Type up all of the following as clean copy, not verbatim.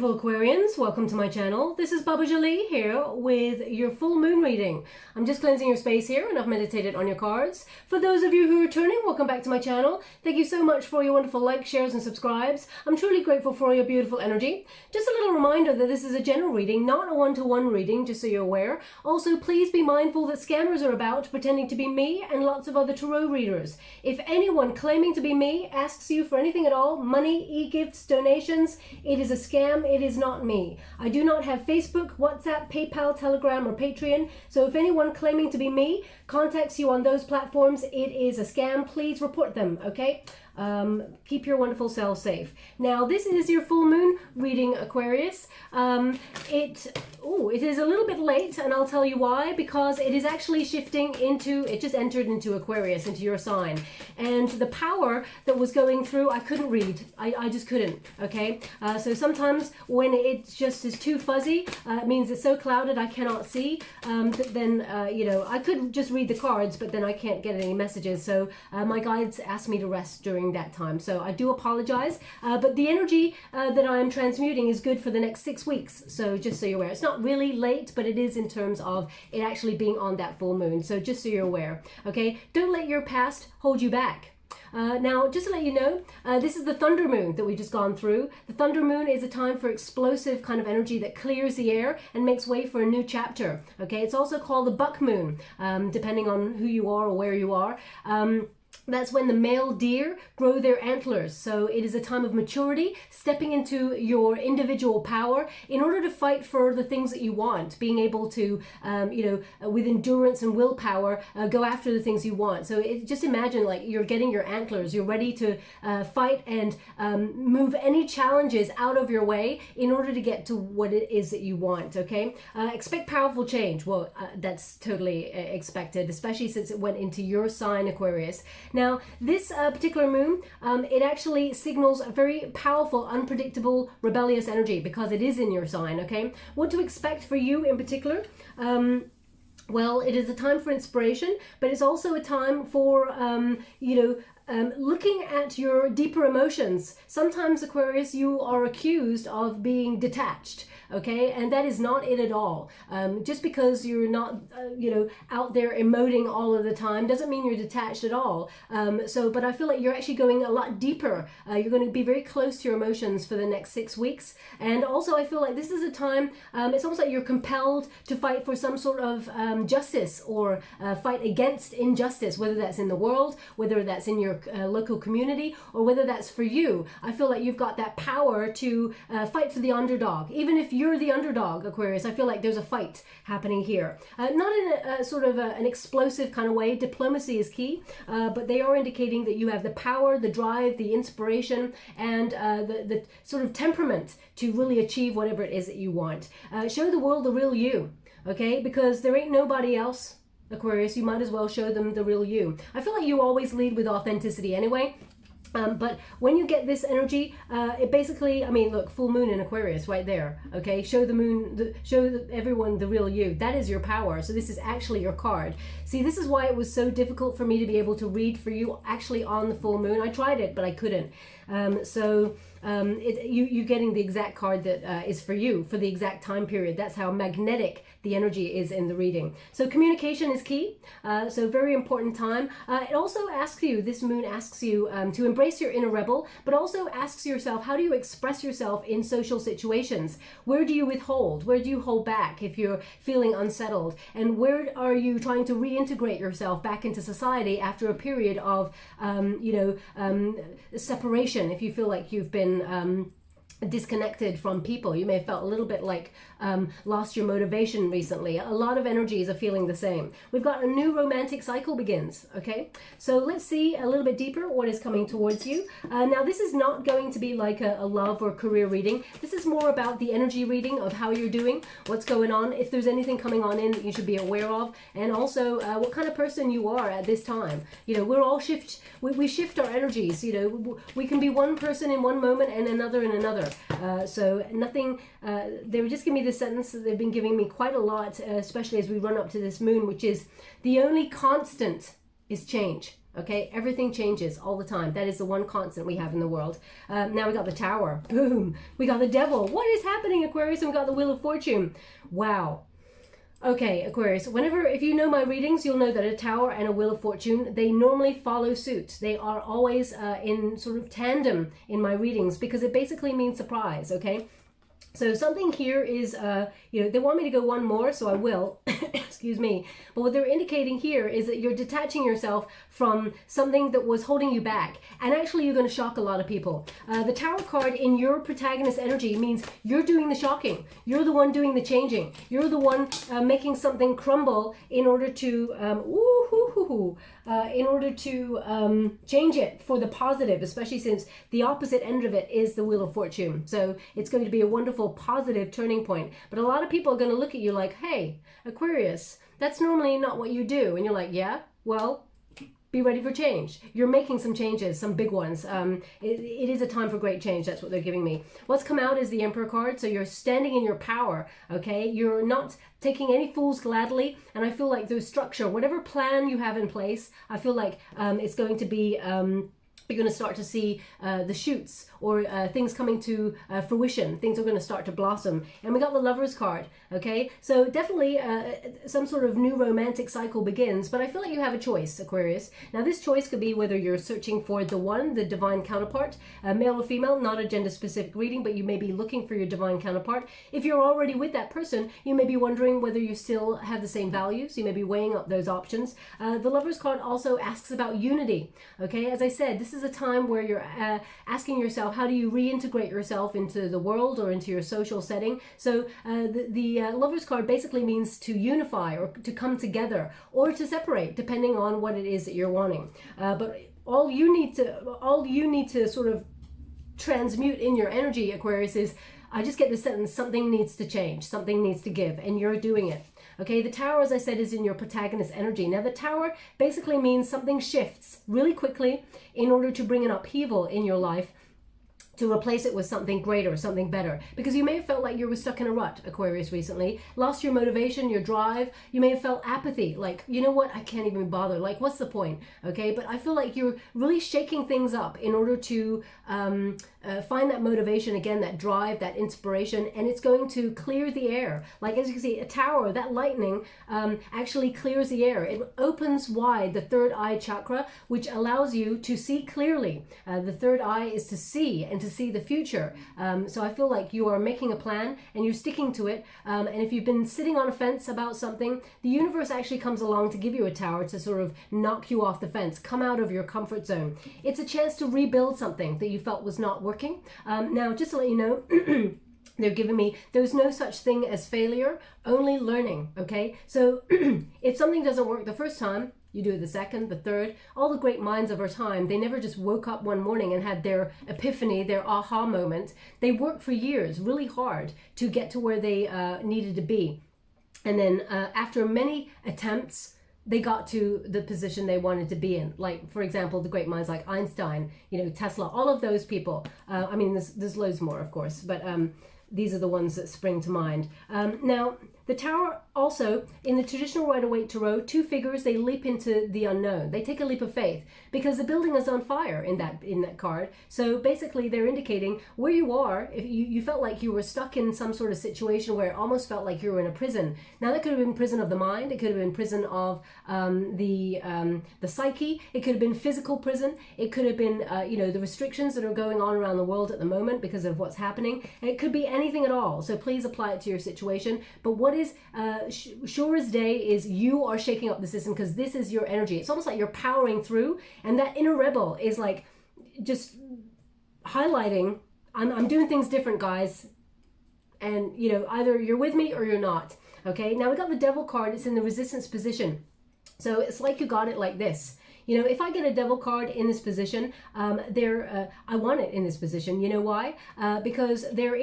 beautiful Aquarians, welcome to my channel. This is Baba Jolie here with your full moon reading. I'm just cleansing your space here and I've meditated on your cards. For those of you who are returning, welcome back to my channel. Thank you so much for your wonderful likes, shares and subscribes. I'm truly grateful for your beautiful energy. Just a little reminder that this is a general reading, not a one-to-one reading, just so you're aware. Also, please be mindful that scammers are about pretending to be me and lots of other tarot readers. If anyone claiming to be me asks you for anything at all, money, e-gifts, donations, it is a scam. It is not me. I do not have Facebook, WhatsApp, PayPal, Telegram, or Patreon. So if anyone claiming to be me contacts you on those platforms, it is a scam. Please report them, okay? Keep your wonderful self safe. Now, this is your full moon reading, Aquarius. It is a little bit late, and I'll tell you why. Because it is actually shifting into, it just entered into Aquarius, into your sign. And the power that was going through, I couldn't read. I just couldn't, okay? So sometimes when it just is too fuzzy, it means it's so clouded I cannot see, you know, I could just read the cards, but then I can't get any messages. So my guides asked me to rest during that time. So I do apologize, but the energy that I'm transmuting is good for the next 6 weeks. So just so you're aware, it's not really late, but it is in terms of it actually being on that full moon. So just so you're aware, okay? Don't let your past hold you back. Now, just to let you know, this is the thunder moon that we've just gone through. The thunder moon is a time for explosive kind of energy that clears the air and makes way for a new chapter. Okay, it's also called the buck moon, depending on who you are or where you are. That's when the male deer grow their antlers. So it is a time of maturity, stepping into your individual power in order to fight for the things that you want, being able to, with endurance and willpower, go after the things you want. So just imagine like you're getting your antlers, you're ready to fight and move any challenges out of your way in order to get to what it is that you want, okay? Expect powerful change. Well, that's totally expected, especially since it went into your sign, Aquarius. Now, this particular moon, it actually signals a very powerful, unpredictable, rebellious energy because it is in your sign, okay? What to expect for you in particular? Well, it is a time for inspiration, but it's also a time for, looking at your deeper emotions. Sometimes, Aquarius, you are accused of being detached. Okay, and that is not it at all. Just because you're not, out there emoting all of the time doesn't mean you're detached at all. But I feel like you're actually going a lot deeper. You're going to be very close to your emotions for the next 6 weeks. And also I feel like this is a time, it's almost like you're compelled to fight for some sort of justice or fight against injustice, whether that's in the world, whether that's in your local community, or whether that's for you. I feel like you've got that power to fight for the underdog. Even if you're the underdog, Aquarius, I feel like there's a fight happening here. Not in a sort of an explosive kind of way. Diplomacy is key, but they are indicating that you have the power, the drive, the inspiration, and the sort of temperament to really achieve whatever it is that you want. Show the world the real you, okay? Because there ain't nobody else, Aquarius. You might as well show them the real you. I feel like you always lead with authenticity anyway. But when you get this energy, it basically, I mean, look, full moon in Aquarius right there, okay? Show the moon, show everyone the real you. That is your power. So this is actually your card. See, this is why it was so difficult for me to be able to read for you actually on the full moon. I tried it, but I couldn't. You're getting the exact card that is for you, for the exact time period. That's how magnetic the energy is in the reading. So communication is key. So very important time. It also asks you, this moon asks you to embrace your inner rebel, but also asks yourself, how do you express yourself in social situations? Where do you withhold? Where do you hold back if you're feeling unsettled? And where are you trying to reintegrate yourself back into society after a period of, separation? If you feel like you've been disconnected from people, you may have felt a little bit like lost your motivation recently. A lot of energies are feeling the same. We've got a new romantic cycle begins, okay? So let's see a little bit deeper what is coming towards you. Now, this is not going to be like a love or career reading. This is more about the energy reading of how you're doing, what's going on, if there's anything coming on in that you should be aware of, and also what kind of person you are at this time. You know, we're all we shift our energies. You know, we can be one person in one moment and another in another. So nothing, they were just giving me this sentence that they've been giving me quite a lot, especially as we run up to this moon, which is the only constant is change. Okay, everything changes all the time. That is the one constant we have in the world. Now we got the Tower. Boom. We got the Devil. What is happening, Aquarius? And we got the Wheel of Fortune. Wow. Okay, Aquarius, if you know my readings, you'll know that a Tower and a Wheel of Fortune, they normally follow suit. They are always in sort of tandem in my readings because it basically means surprise, okay? So something here is, they want me to go one more, so I will, excuse me. But what they're indicating here is that you're detaching yourself from something that was holding you back. And actually, you're going to shock a lot of people. The Tower card in your protagonist energy means you're doing the shocking. You're the one doing the changing. You're the one making something crumble in order to, change it for the positive, especially since the opposite end of it is the Wheel of Fortune. So it's going to be a wonderful positive turning point. But a lot of people are going to look at you like, hey, Aquarius, that's normally not what you do. And you're like, yeah, well, be ready for change. You're making some changes, some big ones. It is a time for great change. That's what they're giving me. What's come out is the Emperor card. So you're standing in your power, okay? You're not taking any fools gladly. And I feel like there's structure, whatever plan you have in place, I feel like it's going to be... you're going to start to see the shoots or things coming to fruition. Things are going to start to blossom. And we got the Lover's card, okay? So definitely some sort of new romantic cycle begins, but I feel like you have a choice, Aquarius. Now this choice could be whether you're searching for the one, the divine counterpart, male or female, not a gender-specific reading, but you may be looking for your divine counterpart. If you're already with that person, you may be wondering whether you still have the same values. You may be weighing up those options. The Lover's card also asks about unity, okay? As I said, this is a time where you're asking yourself, how do you reintegrate yourself into the world or into your social setting? So the Lover's card basically means to unify or to come together or to separate, depending on what it is that you're wanting. But all you need to sort of transmute in your energy, Aquarius, is I just get the sentence, something needs to change, something needs to give, and you're doing it. Okay, the Tower, as I said, is in your protagonist energy. Now, the Tower basically means something shifts really quickly in order to bring an upheaval in your life, to replace it with something greater, something better. Because you may have felt like you were stuck in a rut, Aquarius, recently. Lost your motivation, your drive. You may have felt apathy, like, you know what, I can't even bother. Like, what's the point? Okay, but I feel like you're really shaking things up in order to find that motivation again, that drive, that inspiration, and it's going to clear the air. Like, as you can see, a tower, that lightning actually clears the air. It opens wide the third eye chakra, which allows you to see clearly. The third eye is to see and to see the future. So I feel like you are making a plan and you're sticking to it. And if you've been sitting on a fence about something, the universe actually comes along to give you a tower to sort of knock you off the fence, come out of your comfort zone. It's a chance to rebuild something that you felt was not working. Now, just to let you know, they're giving me, there's no such thing as failure, only learning, okay? So if something doesn't work the first time, you do it the second, the third. All the great minds of our time, they never just woke up one morning and had their epiphany, their aha moment. They worked for years really hard to get to where they needed to be. And then after many attempts, they got to the position they wanted to be in. Like, for example, the great minds like Einstein, you know, Tesla, all of those people. I mean, there's loads more, of course, but these are the ones that spring to mind. Now, the Tower also, in the traditional Rider-Waite Tarot, two figures, they leap into the unknown. They take a leap of faith because the building is on fire in that card. So basically they're indicating where you are. If you felt like you were stuck in some sort of situation where it almost felt like you were in a prison. Now that could have been prison of the mind. It could have been prison of the psyche. It could have been physical prison. It could have been, the restrictions that are going on around the world at the moment because of what's happening. And it could be anything at all. So please apply it to your situation. But what is sure as day is you are shaking up the system because this is your energy. It's almost like you're powering through, and that inner rebel is like just highlighting, I'm doing things different, guys, and either you're with me or you're not. Okay, now we got the Devil card. It's in the resistance position, so it's like you got it like this. If I get a Devil card in this position, I want it in this position. You know why? Because they're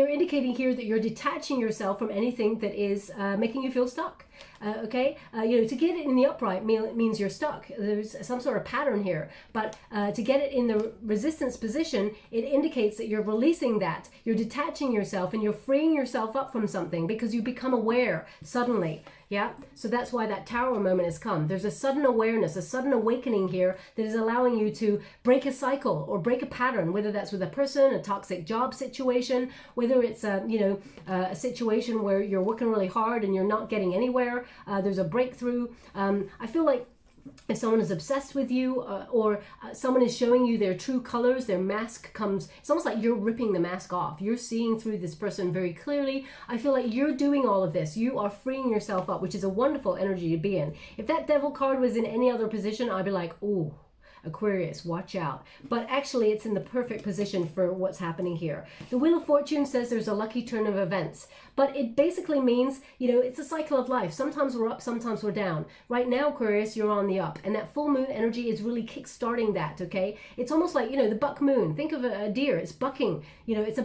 indicating here that you're detaching yourself from anything that is making you feel stuck. Okay, to get it in the upright means you're stuck. There's some sort of pattern here, but to get it in the resistance position, it indicates that you're releasing that, you're detaching yourself, and you're freeing yourself up from something because you become aware suddenly. Yeah, so that's why that Tower moment has come. There's a sudden awareness, a sudden awakening here that is allowing you to break a cycle or break a pattern, whether that's with a person, a toxic job situation, whether it's a, a situation where you're working really hard and you're not getting anywhere. There's a breakthrough. I feel like if someone is obsessed with you or someone is showing you their true colors, their mask comes, it's almost like you're ripping the mask off. You're seeing through this person very clearly. I feel like you're doing all of this. You are freeing yourself up, which is a wonderful energy to be in. If that Devil card was in any other position, I'd be like, oh, Aquarius, watch out. But actually, it's in the perfect position for what's happening here. The Wheel of Fortune says there's a lucky turn of events. But it basically means, it's a cycle of life. Sometimes we're up, sometimes we're down. Right now, Aquarius, you're on the up. And that full moon energy is really kick-starting that, okay? It's almost like, the buck moon. Think of a deer. It's bucking. It's a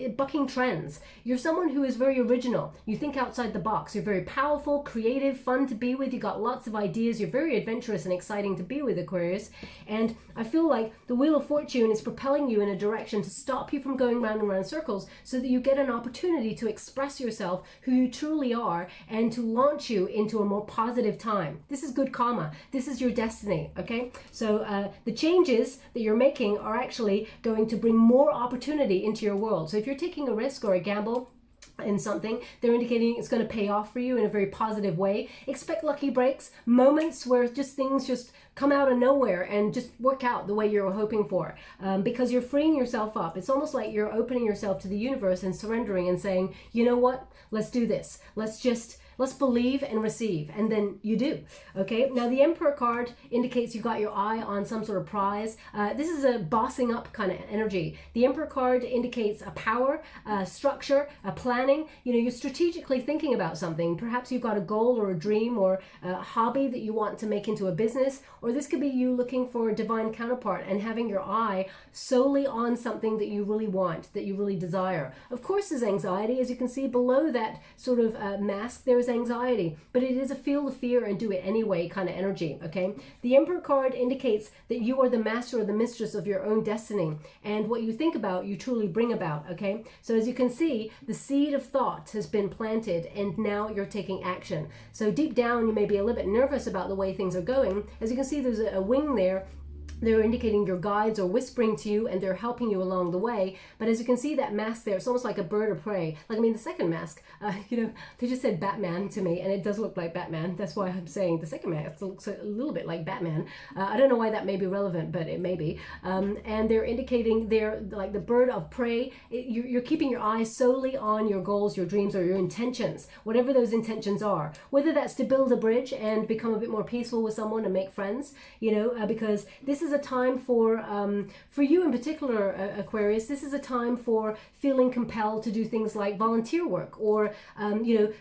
bucking trends. You're someone who is very original. You think outside the box. You're very powerful, creative, fun to be with. You got lots of ideas. You're very adventurous and exciting to be with, Aquarius. And I feel like the Wheel of Fortune is propelling you in a direction to stop you from going round and round circles so that you get an opportunity to express yourself, who you truly are, and to launch you into a more positive time. This is good karma. This is your destiny, okay? So the changes that you're making are actually going to bring more opportunity into your world. So if you're taking a risk or a gamble in something, they're indicating it's going to pay off for you in a very positive way. Expect lucky breaks, moments where things just come out of nowhere and just work out the way you're hoping for, because you're freeing yourself up. It's almost like you're opening yourself to the universe and surrendering and saying, you know what, let's do this. Let's believe and receive, and then you do, okay? Now, the Emperor card indicates you got your eye on some sort of prize. This is a bossing up kind of energy. The Emperor card indicates a power, a structure, a planning. You're strategically thinking about something. Perhaps you've got a goal or a dream or a hobby that you want to make into a business, or this could be you looking for a divine counterpart and having your eye solely on something that you really want, that you really desire. Of course, there's anxiety. As you can see below that sort of mask, there's anxiety, but it is a feel the fear and do it anyway kind of energy, okay? The Emperor card indicates that you are the master or the mistress of your own destiny, and what you think about, you truly bring about, okay? So as you can see, the seed of thought has been planted, and now you're taking action. So deep down, you may be a little bit nervous about the way things are going. As you can see, there's a wing there. They're indicating your guides are whispering to you and they're helping you along the way. But as you can see, that mask there, it's almost like a bird of prey. The second mask, they just said Batman to me, and it does look like Batman. That's why I'm saying the second mask looks a little bit like Batman. I don't know why that may be relevant, but it may be. And they're indicating they're like the bird of prey. You're keeping your eyes solely on your goals, your dreams, or your intentions, whatever those intentions are. Whether that's to build a bridge and become a bit more peaceful with someone and make friends, because this is a time for you in particular, Aquarius. This is a time for feeling compelled to do things like volunteer work, or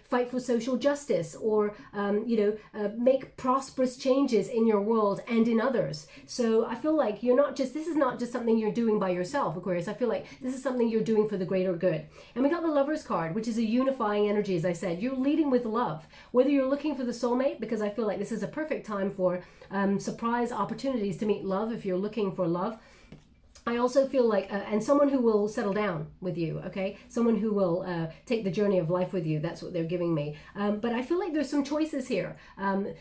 fight for social justice, or make prosperous changes in your world and in others. So I feel like this is not just something you're doing by yourself, Aquarius. I feel like this is something you're doing for the greater good. And we got the Lover's card, which is a unifying energy. As I said, you're leading with love. Whether you're looking for the soulmate, because I feel like this is a perfect time for surprise opportunities to meet love if you're looking for love. I also feel like, and someone who will settle down with you, okay? Someone who will take the journey of life with you. That's what they're giving me. But I feel like there's some choices here.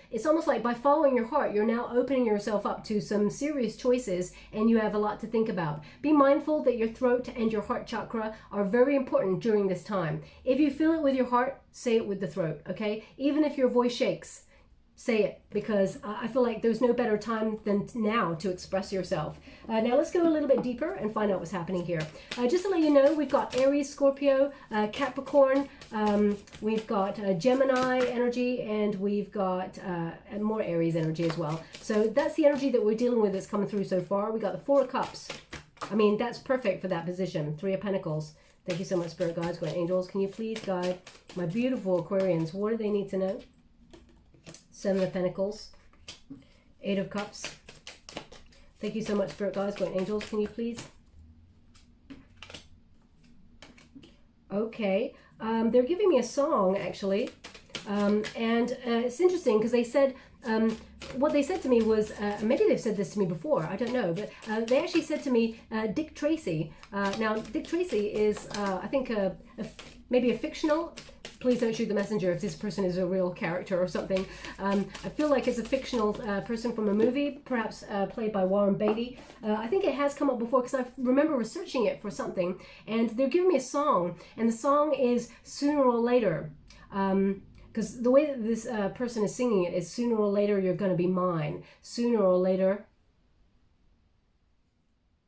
It's almost like by following your heart, you're now opening yourself up to some serious choices, and you have a lot to think about. Be mindful that your throat and your heart chakra are very important during this time. If you feel it with your heart, say it with the throat, okay? Even if your voice shakes, say it, because I feel like there's no better time than now to express yourself. Now let's go a little bit deeper and find out what's happening here. Just to let you know, we've got Aries, Scorpio, Capricorn, we've got Gemini energy, and we've got more Aries energy as well. So that's the energy that we're dealing with that's coming through so far. We got the Four of Cups. I mean, that's perfect for that position. Three of Pentacles. Thank you so much, Spirit Guides, Guardian Angels. Can you please guide my beautiful Aquarians? What do they need to know? Seven of Pentacles, Eight of Cups. Thank you so much, Spirit Guides, Guardian Angels. Can you please? Okay, they're giving me a song, actually. And it's interesting because they said, what they said to me was, maybe they've said this to me before, I don't know, but they actually said to me, Dick Tracy. Now, Dick Tracy is, I think, maybe a fictional please don't shoot the messenger if this person is a real character or something. I feel like it's a fictional person from a movie, perhaps played by Warren Beatty. I think it has come up before because I remember researching it for something, and they're giving me a song, and the song is Sooner or Later. Because the way that this person is singing it is, sooner or later you're going to be mine. Sooner or later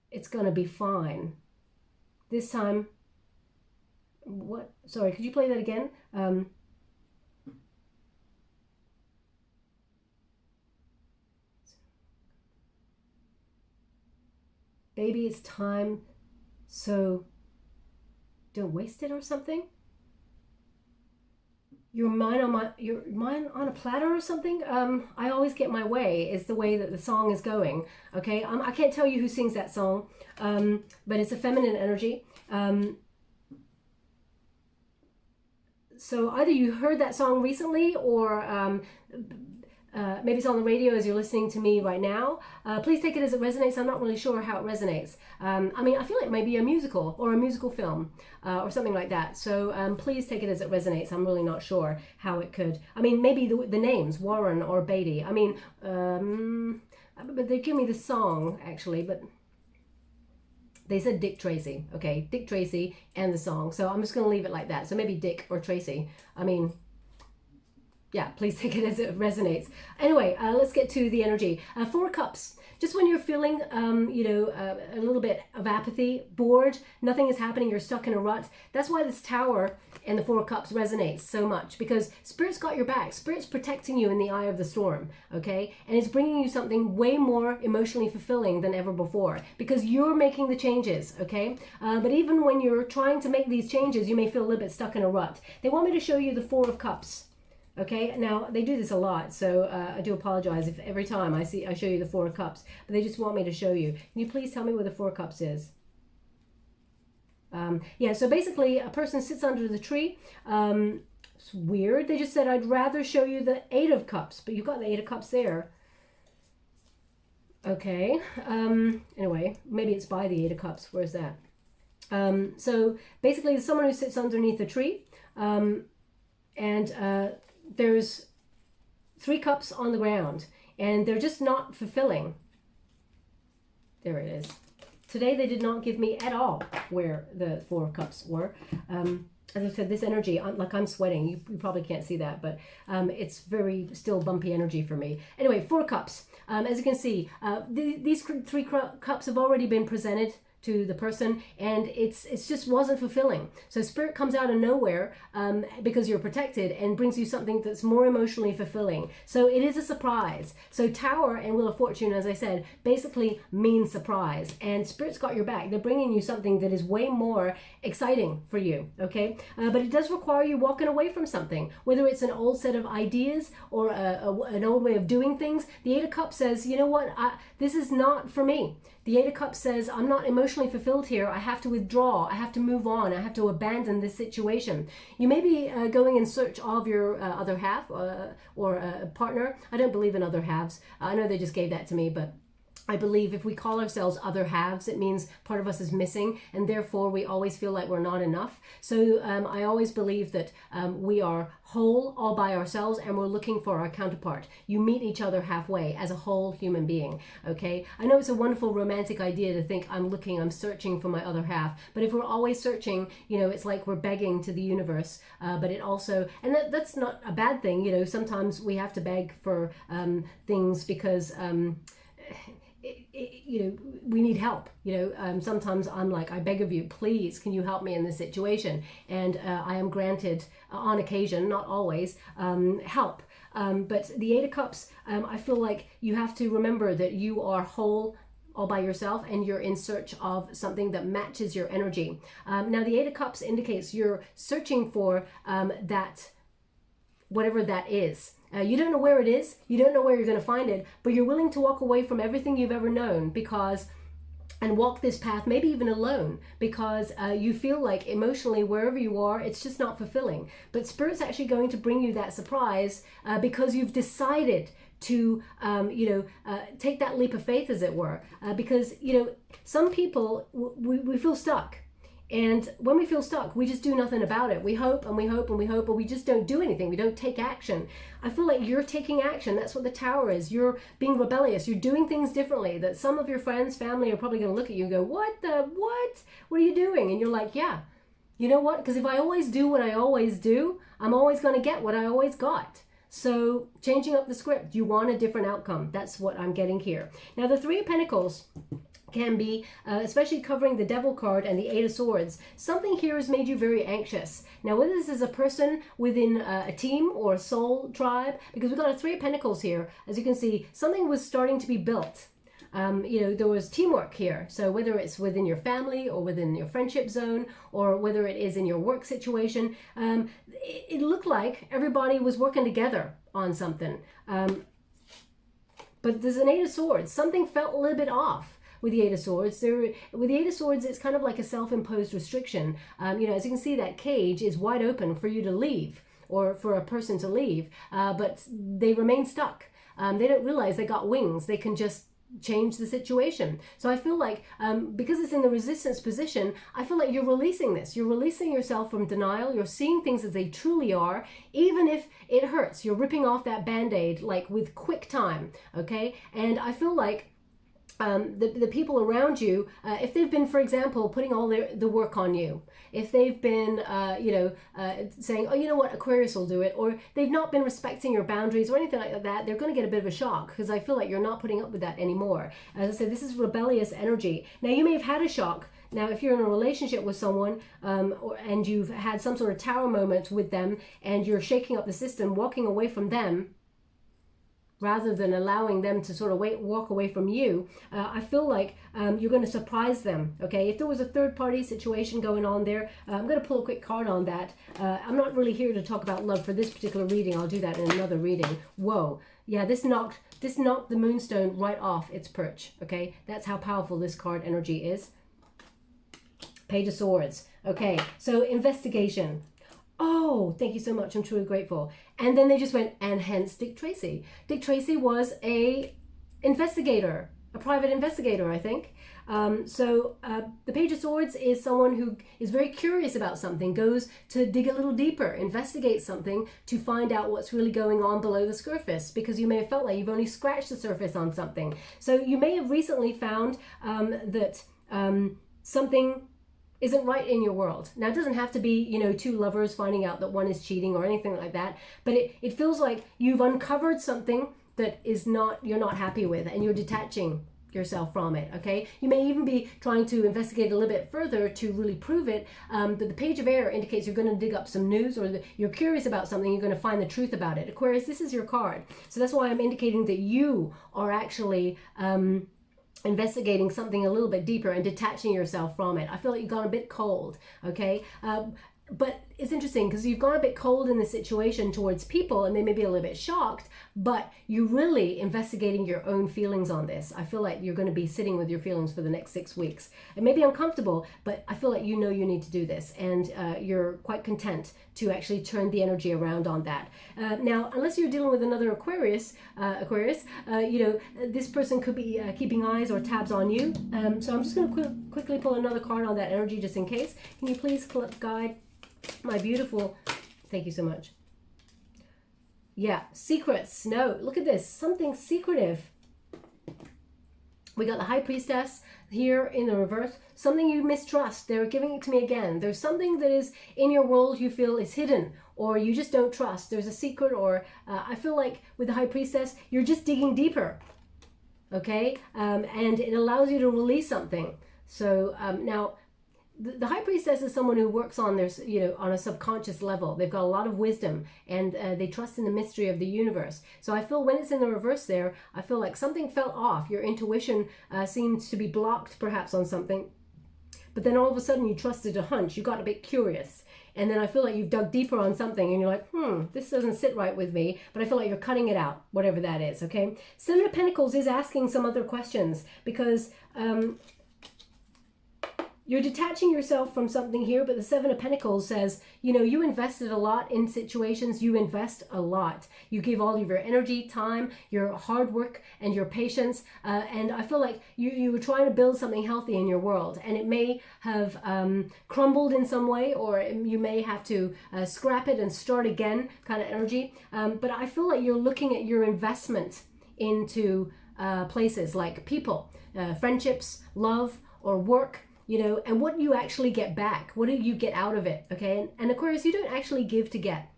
it's going to be fine. This time, what? Sorry, could you play that again? Baby, it's time, so don't waste it or something. Your mind on a platter or something. I always get my way is the way that the song is going. Okay, I can't tell you who sings that song, but it's a feminine energy. So either you heard that song recently, or maybe it's on the radio as you're listening to me right now. Please take it as it resonates. I'm not really sure how it resonates. I mean, I feel it may be a musical or a musical film or something like that. So please take it as it resonates. I'm really not sure how it could. I mean, maybe the names, Warren or Beatty. I mean, but they give me the song, actually, but they said Dick Tracy. Okay, Dick Tracy and the song. So I'm just going to leave it like that. So maybe Dick or Tracy. I mean, yeah, please take it as it resonates. Anyway, let's get to the energy. Four Cups. Just when you're feeling, a little bit of apathy, bored, nothing is happening, you're stuck in a rut. That's why this Tower and the Four Cups resonates so much, because Spirit's got your back. Spirit's protecting you in the eye of the storm, okay? And it's bringing you something way more emotionally fulfilling than ever before, because you're making the changes, okay? But even when you're trying to make these changes, you may feel a little bit stuck in a rut. They want me to show you the Four of Cups. Okay, now they do this a lot, so I do apologize if every time I show you the Four of Cups, but they just want me to show you. Can you please tell me where the Four of Cups is? Yeah, so basically a person sits under the tree. It's weird. They just said, I'd rather show you the Eight of Cups, but you've got the Eight of Cups there. Okay, anyway, maybe it's by the Eight of Cups. Where's that? So basically there's someone who sits underneath a tree, and there's three cups on the ground, and they're just not fulfilling. There it is. Today they did not give me at all where the Four of Cups were. As I said, this energy, I'm sweating. You probably can't see that, but it's very still bumpy energy for me. Anyway, Four Cups. As you can see, these three cups have already been presented to the person, and it's just wasn't fulfilling. So Spirit comes out of nowhere because you're protected and brings you something that's more emotionally fulfilling. So it is a surprise. So Tower and Wheel of Fortune, as I said, basically means surprise, and Spirit's got your back. They're bringing you something that is way more exciting for you, okay? But it does require you walking away from something, whether it's an old set of ideas or an old way of doing things. The Eight of Cups says, you know what, this is not for me. The Eight of Cups says, I'm not emotionally fulfilled here. I have to withdraw. I have to move on. I have to abandon this situation. You may be going in search of your other half or a partner. I don't believe in other halves. I know they just gave that to me, but I believe if we call ourselves other halves, it means part of us is missing, and therefore we always feel like we're not enough. So I always believe that we are whole all by ourselves, and we're looking for our counterpart. You meet each other halfway as a whole human being, okay? I know it's a wonderful romantic idea to think I'm searching for my other half, but if we're always searching, it's like we're begging to the universe, but it also, and that's not a bad thing, sometimes we have to beg for things because we need help. Sometimes I'm like, I beg of you, please, can you help me in this situation? And I am granted, on occasion, not always, help. But the Eight of Cups, I feel like you have to remember that you are whole all by yourself, and you're in search of something that matches your energy. Now, the Eight of Cups indicates you're searching for that, whatever that is. You don't know where it is, you don't know where you're going to find it, but you're willing to walk away from everything you've ever known and walk this path, maybe even alone, because you feel like emotionally, wherever you are, it's just not fulfilling. But Spirit's actually going to bring you that surprise because you've decided to, take that leap of faith, as it were. Because, some people, we feel stuck. And when we feel stuck, we just do nothing about it. We hope and we hope and we hope, but we just don't do anything. We don't take action. I feel like you're taking action. That's what the Tower is. You're being rebellious. You're doing things differently. That some of your friends, family are probably going to look at you and go, what? What are you doing? And you're like, yeah, you know what? Because if I always do what I always do, I'm always going to get what I always got. So changing up the script, you want a different outcome. That's what I'm getting here. Now, the Three of Pentacles can be, especially covering the Devil card and the Eight of Swords, something here has made you very anxious. Now, whether this is a person within a team or a soul tribe, because we've got a Three of Pentacles here, as you can see, something was starting to be built. You know, there was teamwork here. So whether it's within your family or within your friendship zone, or whether it is in your work situation, it looked like everybody was working together on something. But there's an Eight of Swords. Something felt a little bit off. With the Eight of Swords, with the Eight of Swords, it's kind of like a self-imposed restriction. You know, as you can see, that cage is wide open for you to leave, or for a person to leave, but they remain stuck. They don't realize they got wings. They can just change the situation. So I feel like because it's in the resistance position, I feel like you're releasing this. You're releasing yourself from denial. You're seeing things as they truly are, even if it hurts. You're ripping off that band-aid like with quick time, okay? And I feel like the people around you, if they've been, for example, putting all the work on you, if they've been, saying, oh, you know what, Aquarius will do it, or they've not been respecting your boundaries or anything like that, they're going to get a bit of a shock, because I feel like you're not putting up with that anymore. As I said, this is rebellious energy. Now, you may have had a shock. Now, if you're in a relationship with someone and you've had some sort of tower moment with them and you're shaking up the system, walking away from them, rather than allowing them to sort of walk away from you, I feel like you're going to surprise them, okay? If there was a third-party situation going on there, I'm going to pull a quick card on that. I'm not really here to talk about love for this particular reading. I'll do that in another reading. Whoa. Yeah, this knocked the moonstone right off its perch, okay? That's how powerful this card energy is. Page of Swords. Okay, so investigation. Oh, thank you so much. I'm truly grateful. And then they just went, and hence Dick Tracy. Dick Tracy was a investigator, a private investigator, I think. The Page of Swords is someone who is very curious about something, goes to dig a little deeper, investigate something to find out what's really going on below the surface, because you may have felt like you've only scratched the surface on something. So you may have recently found that something isn't right in your world. Now, it doesn't have to be, you know, two lovers finding out that one is cheating or anything like that, but it feels like you've uncovered something that you're not happy with, and you're detaching yourself from it, okay? You may even be trying to investigate a little bit further to really prove it. But the Page of Air indicates you're going to dig up some news, or you're curious about something, you're going to find the truth about it. Aquarius, this is your card. So that's why I'm indicating that you are actually investigating something a little bit deeper and detaching yourself from it. I feel like you've gone a bit cold, okay? But it's interesting because you've gone a bit cold in the situation towards people, and they may be a little bit shocked, but you're really investigating your own feelings on this. I feel like you're going to be sitting with your feelings for the next 6 weeks. It may be uncomfortable, but I feel like you know you need to do this, and you're quite content to actually turn the energy around on that. Now, unless you're dealing with another Aquarius, you know, this person could be keeping eyes or tabs on you. So I'm just going to quickly pull another card on that energy just in case. Can you please guide my beautiful, thank you so much. Yeah, secrets. No, look at this, something secretive. We got the High Priestess here in the reverse. Something you mistrust. They're giving it to me again. There's something that is in your world you feel is hidden, or you just don't trust. There's a secret, or I feel like with the High Priestess, you're just digging deeper, okay? And it allows you to release something. So now, the High Priestess is someone who works on their, you know, on a subconscious level. They've got a lot of wisdom, and they trust in the mystery of the universe. So I feel when it's in the reverse there, I feel like something fell off. Your intuition seems to be blocked perhaps on something, but then all of a sudden you trusted a hunch. You got a bit curious, and then I feel like you've dug deeper on something, and you're like, this doesn't sit right with me, but I feel like you're cutting it out, whatever that is, okay? Seven of Pentacles is asking some other questions, because You're detaching yourself from something here, but the Seven of Pentacles says, you know, you invested a lot in situations. You invest a lot. You give all of your energy, time, your hard work, and your patience. And I feel like you were trying to build something healthy in your world, and it may have crumbled in some way, or you may have to scrap it and start again, kind of energy. But I feel like you're looking at your investment into places like people, friendships, love, or work, you know, and what you actually get back. What do you get out of it? Okay. And Aquarius, you don't actually give to get.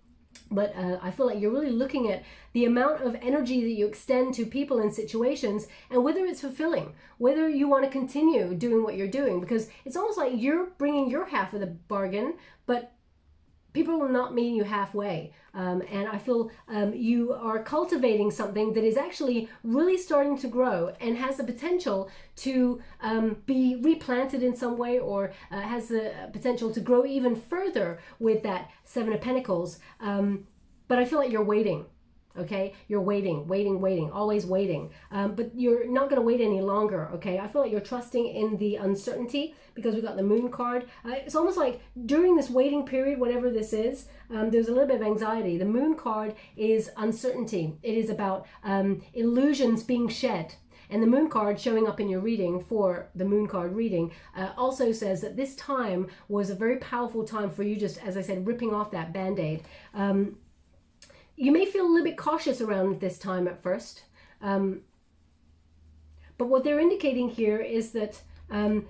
But I feel like you're really looking at the amount of energy that you extend to people and situations, and whether it's fulfilling, whether you want to continue doing what you're doing, because it's almost like you're bringing your half of the bargain, but people will not meet you halfway. And I feel you are cultivating something that is actually really starting to grow and has the potential to be replanted in some way, or has the potential to grow even further with that Seven of Pentacles. But I feel like you're waiting. Okay, you're waiting, always waiting. But you're not going to wait any longer. Okay, I feel like you're trusting in the uncertainty, because we got the Moon card. It's almost like during this waiting period, whatever this is, there's a little bit of anxiety. The Moon card is uncertainty. It is about illusions being shed. And the Moon card showing up in your reading for the Moon card reading also says that this time was a very powerful time for you, just as I said, ripping off that Band-Aid. You may feel a little bit cautious around this time at first. But what they're indicating here is that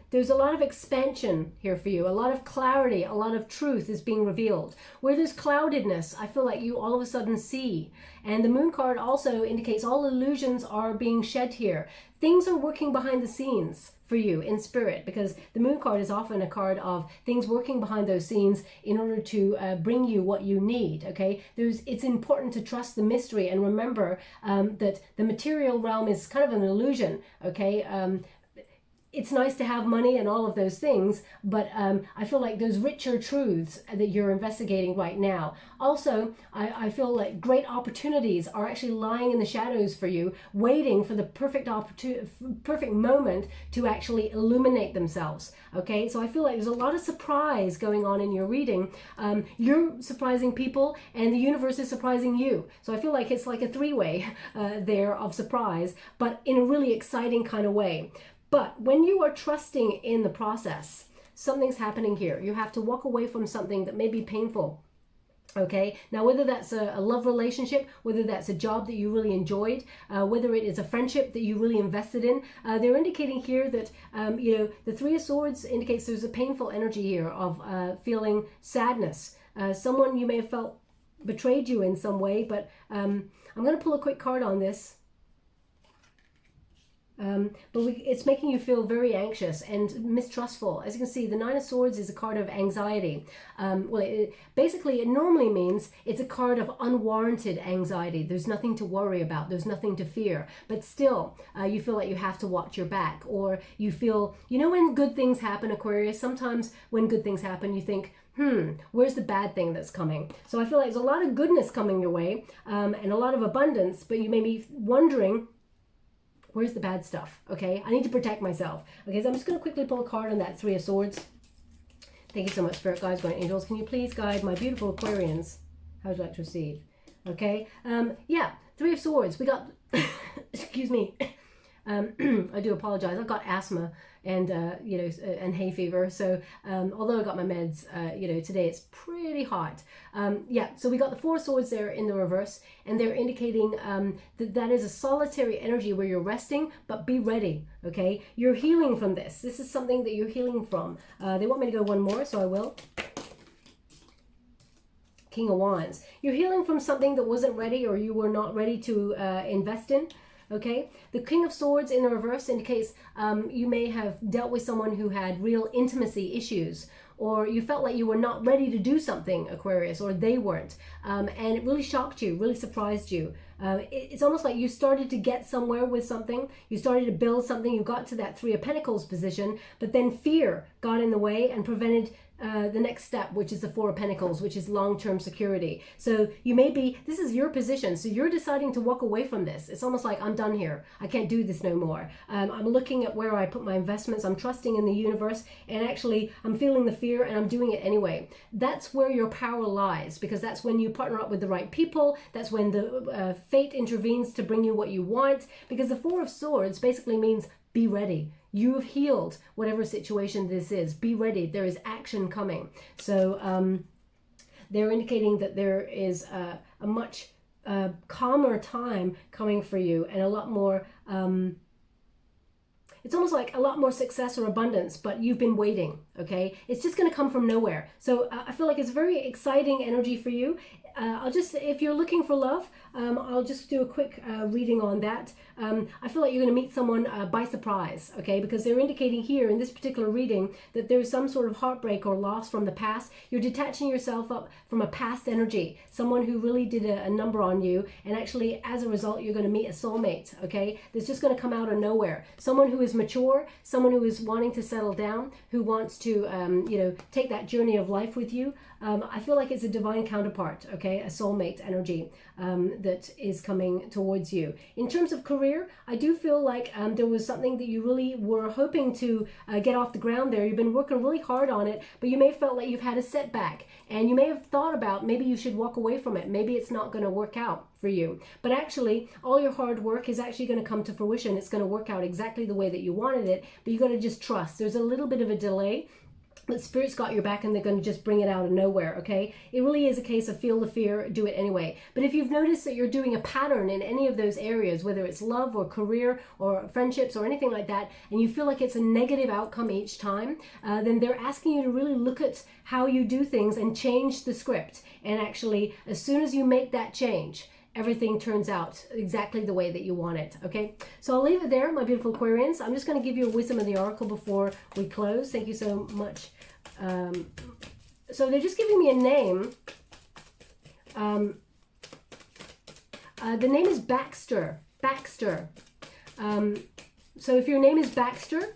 there's a lot of expansion here for you, a lot of clarity, a lot of truth is being revealed. Where there's cloudedness, I feel like you all of a sudden see. And the Moon card also indicates all illusions are being shed here. Things are working behind the scenes for you in spirit, because the Moon card is often a card of things working behind those scenes in order to bring you what you need. Okay, it's important to trust the mystery and remember that the material realm is kind of an illusion. Okay, it's nice to have money and all of those things, but I feel like those richer truths that you're investigating right now. Also, I feel like great opportunities are actually lying in the shadows for you, waiting for the perfect moment to actually illuminate themselves. Okay, so I feel like there's a lot of surprise going on in your reading. You're surprising people, and the universe is surprising you. So I feel like it's like a three-way there of surprise, but in a really exciting kind of way. But when you are trusting in the process, something's happening here. You have to walk away from something that may be painful. Okay, now whether that's a love relationship, whether that's a job that you really enjoyed, whether it is a friendship that you really invested in, they're indicating here that, you know, the Three of Swords indicates there's a painful energy here of feeling sadness. Someone you may have felt betrayed you in some way, but I'm going to pull a quick card on this. But it's making you feel very anxious and mistrustful. As you can see, the Nine of Swords is a card of anxiety. Basically, it normally means it's a card of unwarranted anxiety. There's nothing to worry about. There's nothing to fear. But still, you feel like you have to watch your back. Or you feel, you know, when good things happen, Aquarius, sometimes when good things happen, you think, where's the bad thing that's coming? So I feel like there's a lot of goodness coming your way, and a lot of abundance, but you may be wondering, where's the bad stuff? Okay, I need to protect myself. Okay, so I'm just going to quickly pull a card on that Three of Swords. Thank you so much, Spirit Guides, Guardian Angels. Can you please guide my beautiful Aquarians? How would you like to receive? Okay, yeah, Three of Swords. We got, excuse me, I do apologize. I've got asthma and, you know, and hay fever. So although I got my meds, you know, today it's pretty hot. Yeah, so we got the Four of Swords there in the reverse, and they're indicating that is a solitary energy where you're resting, but be ready, okay? You're healing from this. This is something that you're healing from. They want me to go one more, so I will. King of Wands. You're healing from something that wasn't ready, or you were not ready to invest in. Okay, the King of Swords in the reverse indicates you may have dealt with someone who had real intimacy issues, or you felt like you were not ready to do something, Aquarius, or they weren't, and it really shocked you, really surprised you. It's almost like you started to get somewhere with something, you started to build something, you got to that Three of Pentacles position, but then fear got in the way and prevented the next step, which is the Four of Pentacles, which is long-term security. So you may be, this is your position. So you're deciding to walk away from this. It's almost like, I'm done here. I can't do this no more. I'm looking at where I put my investments. I'm trusting in the universe. And actually, I'm feeling the fear and I'm doing it anyway. That's where your power lies, because that's when you partner up with the right people. That's when the fate intervenes to bring you what you want. Because the Four of Swords basically means be ready. You've healed whatever situation this is. Be ready. There is action coming. So they're indicating that there is a much calmer time coming for you, and a lot more, it's almost like a lot more success or abundance, but you've been waiting, okay? It's just going to come from nowhere. So I feel like it's very exciting energy for you. If you're looking for love, I'll just do a quick reading on that. I feel like you're going to meet someone by surprise, okay? Because they're indicating here in this particular reading that there's some sort of heartbreak or loss from the past. You're detaching yourself up from a past energy, someone who really did a number on you, and actually as a result you're going to meet a soulmate, okay? That's just going to come out of nowhere. Someone who is mature, someone who is wanting to settle down, who wants to take that journey of life with you. I feel like it's a divine counterpart, okay? A soulmate energy that is coming towards you. In terms of career, I do feel like there was something that you really were hoping to get off the ground there. You've been working really hard on it, but you may have felt like you've had a setback, and you may have thought about maybe you should walk away from it. Maybe it's not going to work out for you. But actually, all your hard work is actually going to come to fruition. It's going to work out exactly the way that you wanted it, but you got to just trust. There's a little bit of a delay, but Spirit's got your back and they're going to just bring it out of nowhere, okay? It really is a case of feel the fear, do it anyway. But if you've noticed that you're doing a pattern in any of those areas, whether it's love or career or friendships or anything like that, and you feel like it's a negative outcome each time, then they're asking you to really look at how you do things and change the script. And actually, as soon as you make that change, everything turns out exactly the way that you want it, okay? So I'll leave it there, my beautiful Aquarians. I'm just going to give you a wisdom of the oracle before we close. Thank you so much. So they're just giving me a name. The name is Baxter. Baxter. So if your name is Baxter,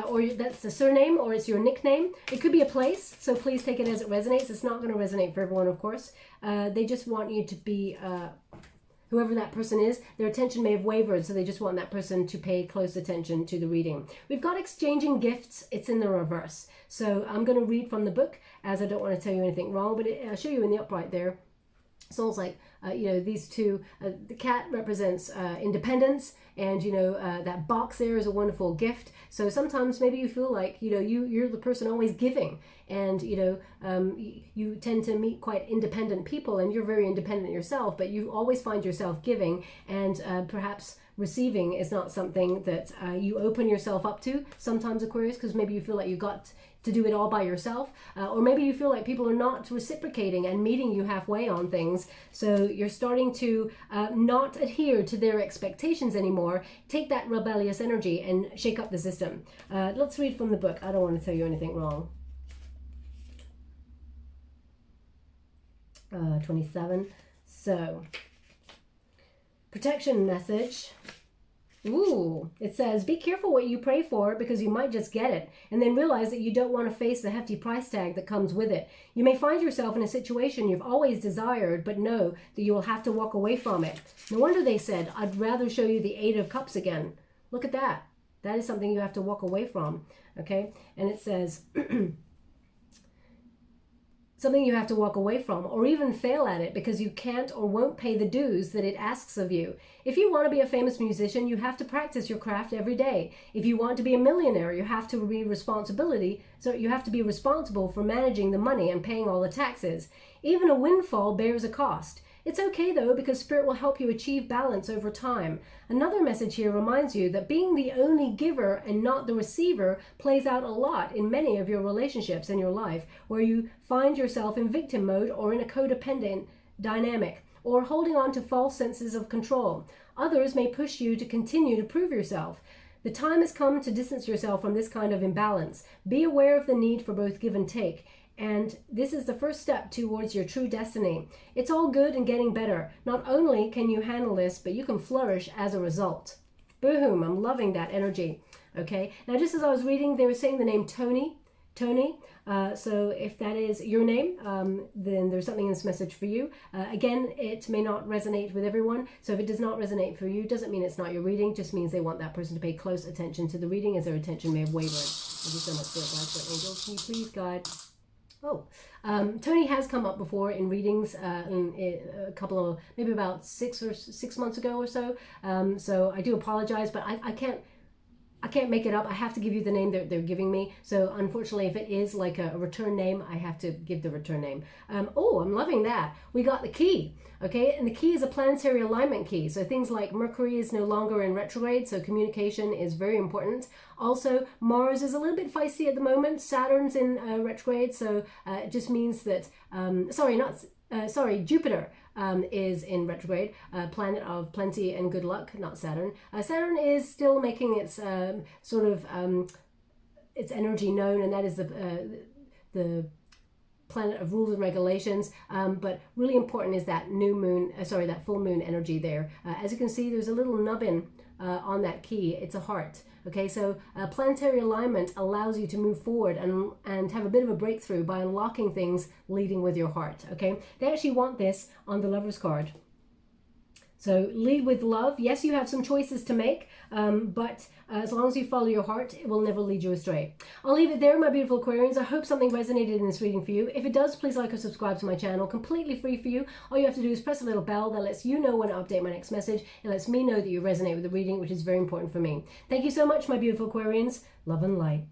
or that's the surname, or it's your nickname, it could be a place. So please take it as it resonates. It's not going to resonate for everyone, of course. They just want you to be, whoever that person is, their attention may have wavered, so they just want that person to pay close attention to the reading. We've got exchanging gifts. It's in the reverse. So I'm going to read from the book, as I don't want to tell you anything wrong, but I'll show you in the upright there. Sounds like, these two, the cat represents independence, and, that box there is a wonderful gift. So sometimes maybe you feel like, you're the person always giving, and, you tend to meet quite independent people, and you're very independent yourself, but you always find yourself giving, and perhaps receiving is not something that you open yourself up to sometimes, Aquarius, because maybe you feel like you got to do it all by yourself, or maybe you feel like people are not reciprocating and meeting you halfway on things, so you're starting to not adhere to their expectations anymore. Take that rebellious energy and shake up the system. Let's read from the book. I don't want to tell you anything wrong. 27. So, protection message. Ooh, it says, be careful what you pray for, because you might just get it, and then realize that you don't want to face the hefty price tag that comes with it. You may find yourself in a situation you've always desired, but know that you will have to walk away from it. No wonder they said, I'd rather show you the Eight of Cups again. Look at that. That is something you have to walk away from, okay? And it says, something you have to walk away from, or even fail at it because you can't or won't pay the dues that it asks of you. If you want to be a famous musician, you have to practice your craft every day. If you want to be a millionaire, you have to be responsible for managing the money and paying all the taxes. Even a windfall bears a cost. It's okay though, because Spirit will help you achieve balance over time. Another message here reminds you that being the only giver and not the receiver plays out a lot in many of your relationships in your life, where you find yourself in victim mode or in a codependent dynamic, or holding on to false senses of control. Others may push you to continue to prove yourself. The time has come to distance yourself from this kind of imbalance. Be aware of the need for both give and take. And this is the first step towards your true destiny. It's all good and getting better. Not only can you handle this, but you can flourish as a result. Boom, I'm loving that energy. Okay, now just as I was reading, they were saying the name Tony. Tony. So if that is your name, then there's something in this message for you. Again, it may not resonate with everyone. So if it does not resonate for you, doesn't mean it's not your reading, just means they want that person to pay close attention to the reading, as their attention may have wavered. Thank you so much for it, guys. For angels, can you please guide? Oh, Tony has come up before in readings in a couple of, maybe about 6 months ago or so. So I do apologize, but I can't make it up. I have to give you the name that they're giving me. So unfortunately, if it is like a return name, I have to give the return name. Oh, I'm loving that. We got the key. Okay, and the key is a planetary alignment key. So things like Mercury is no longer in retrograde, so communication is very important. Also, Mars is a little bit feisty at the moment. Saturn's in retrograde, so it just means that, Jupiter is in retrograde, planet of plenty and good luck, not Saturn. Saturn is still making its its energy known, and that is the planet of rules and regulations, but really important is that new moon, that full moon energy there. As you can see, there's a little nubbin on that key. It's a heart. Okay, so planetary alignment allows you to move forward and have a bit of a breakthrough by unlocking things leading with your heart. Okay, they actually want this on the Lover's card. So lead with love. Yes, you have some choices to make, but as long as you follow your heart, it will never lead you astray. I'll leave it there, my beautiful Aquarians. I hope something resonated in this reading for you. If it does, please like or subscribe to my channel. Completely free for you. All you have to do is press a little bell that lets you know when I update my next message. It lets me know that you resonate with the reading, which is very important for me. Thank you so much, my beautiful Aquarians. Love and light.